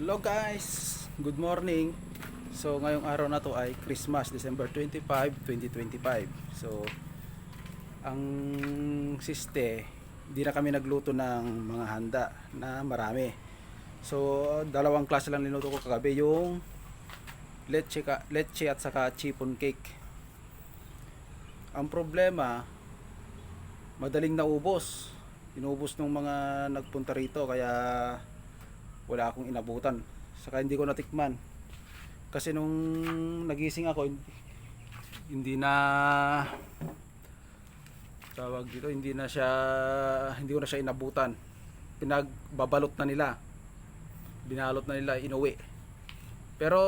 Hello guys, good morning. So ngayong araw na to ay Christmas, December 25, 2025. So ang siste, hindi na kami nagluto ng mga handa na marami. So dalawang klase lang niluto ko kagabi, yung leche at saka chiffon cake. Ang problema, madaling naubos. Inubos ng mga nagpunta rito, kaya wala akong inabutan, saka hindi ko natikman kasi nung nagising ako hindi na tawag dito, hindi ko na siya inabutan. Pinagbabalot na nila, binalot na nila, inuwi. Pero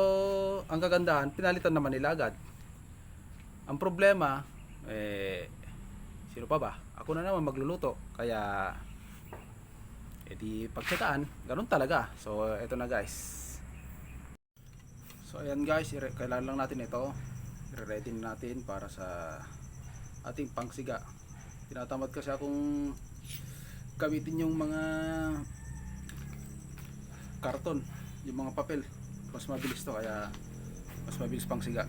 ang kagandahan, pinalitan naman nila agad. Ang problema, sino pa ba, ako na naman magluluto, kaya di pagtsagaan, ganun talaga. So eto na guys. So ayan guys, kailangan lang natin ito, i-ready natin para sa ating pangsiga. Tinatamad kasi akong gamitin yung mga karton, yung mga papel. Mas mabilis to, kaya mas mabilis pangsiga.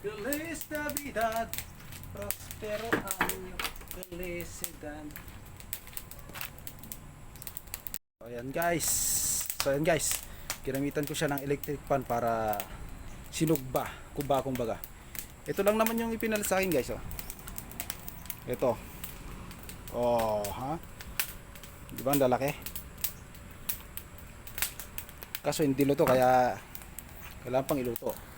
Feliz Navidad, prospero año, felicidad. So ayan guys, ginamitan ko siya ng electric fan para sinugba, kumbaga. Ito lang naman yung ipinalit sa akin guys, oh. Ito. Oh, ha? Di ba ang lalaki? Kaso hindi luto, kaya kailangan pang iluto.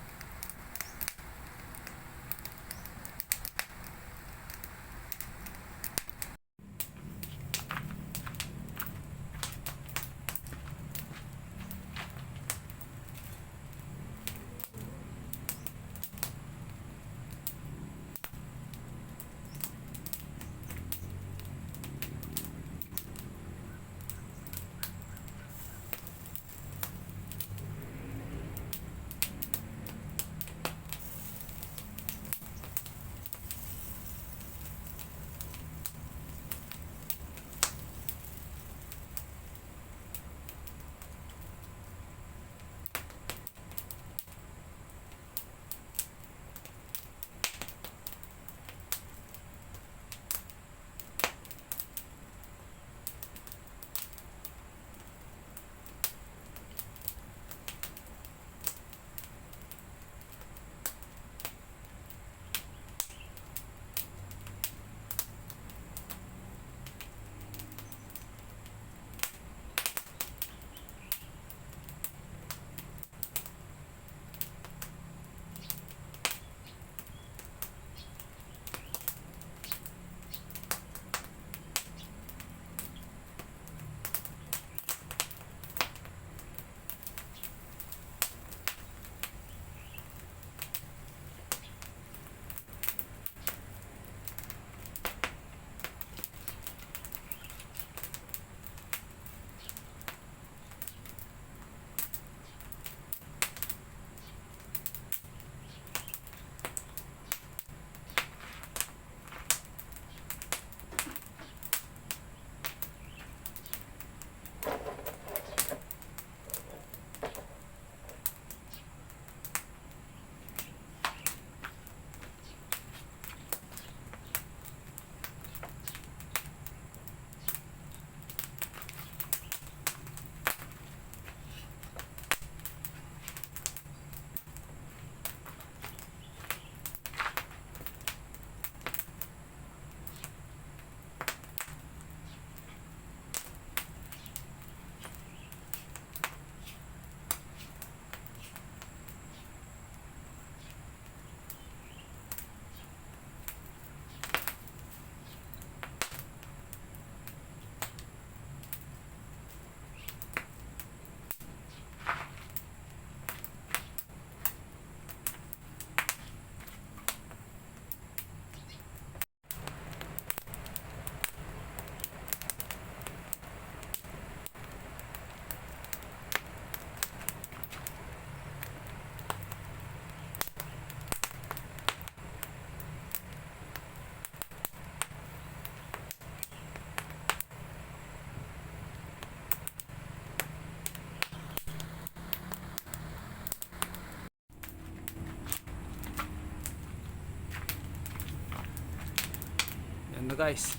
na guys.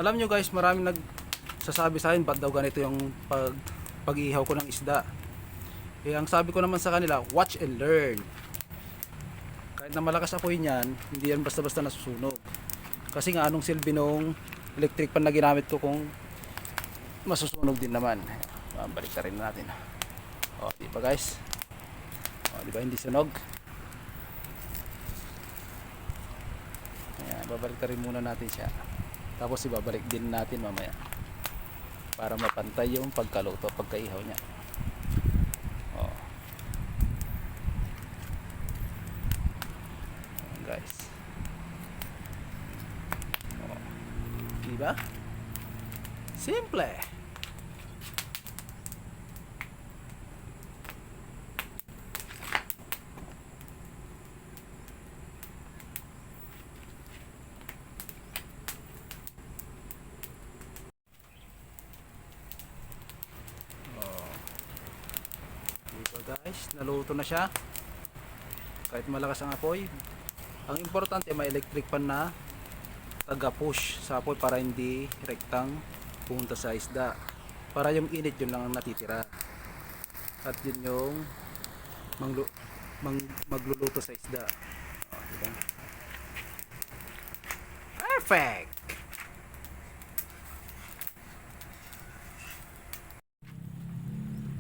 Alam nyo guys, maraming nagsasabi sa akin ba't daw ganito yung pag-ihaw ko ng isda. Eh ang sabi ko naman sa kanila, watch and learn. Kahit na malakas apoy niyan, hindi yan basta-basta nasusunog. Kasi nga anong silbi nung electric pan na ginamit ko kung masusunog din naman. Balik na rin natin. O, di ba guys? O, di ba hindi sunog? Ayan, babalik na rin muna natin siya. Tapos ibabalik din natin mamaya. Para mapantay yung pagkaluto, pagkaihaw niya. O. Ayan, guys. O. Di ba? Simple. Guys, naluto na siya. Kahit malakas ang apoy, ang importante may electric pan na taga-push sa apoy para hindi rektang pumunta sa isda. Para yung init yun lang ang natitira. At yun yung magluluto sa isda. O, diba? Perfect!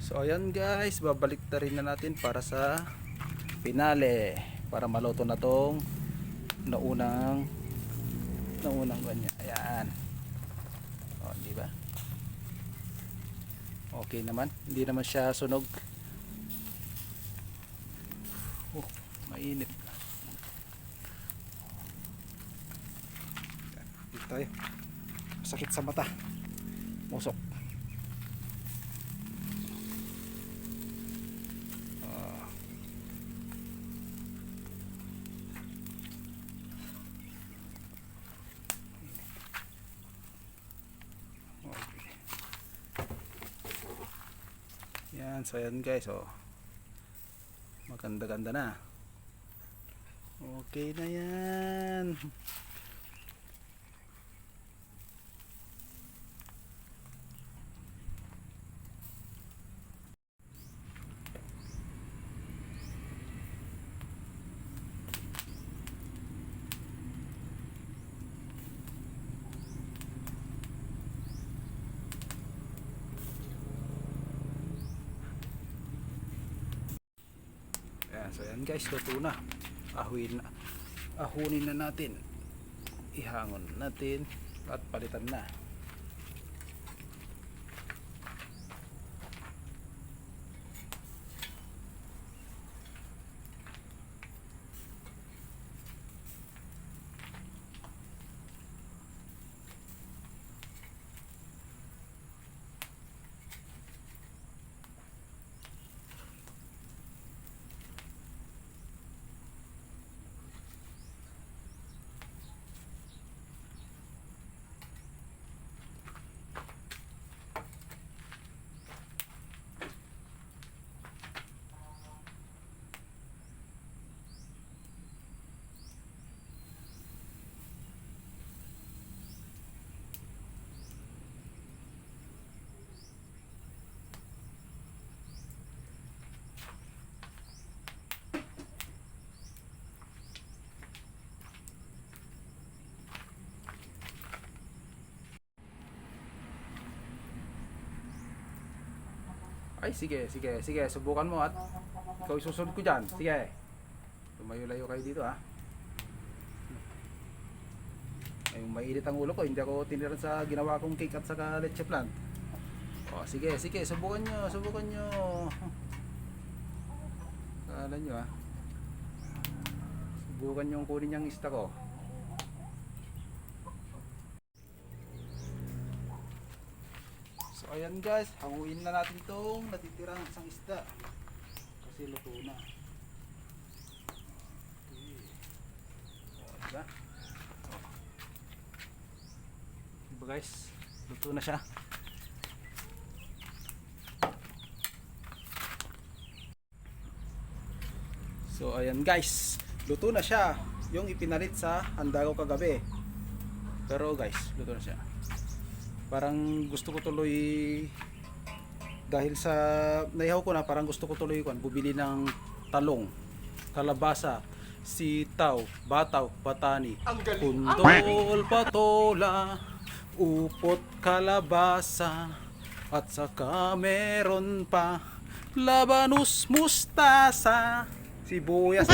So ayan guys, babalik na rin na natin para sa finale, para maluto na tong naunang kanya. Ayan. O, di ba? Okay naman, hindi naman siya sunog. Oh, mainit. Dito tayo. Sakit sa mata. Musok. Yan, so yan guys, oh. Maganda-ganda na. Okay na yan. So yan guys, luto na. Ahunin na natin. Ihangon natin at palitan na. Ay, sige, subukan mo at ikaw susunod ko dyan. Sige. Lumayo-layo kayo dito, ha. Ay, mainit ang ulo ko. Hindi ako tiniran sa ginawa kong cake at saka leche flan. O, sige, subukan nyo. Kala nyo, ha. Subukan nyo kunin yung ista ko. So ayan guys, hanguin na natin itong natitirang isang isda kasi luto na. Okay. O, diba? Diba guys, luto na siya. So ayan guys, luto na siya yung ipinalit sa handa ko kagabi. Pero guys, luto na siya. Parang gusto ko tuloy, dahil sa naihaw ko na, parang gusto ko tuloy bumili ng talong, kalabasa, sitaw, bataw, batani, pundol, patola, upot, kalabasa, at saka meron pa labanus, mustasa, sibuyas.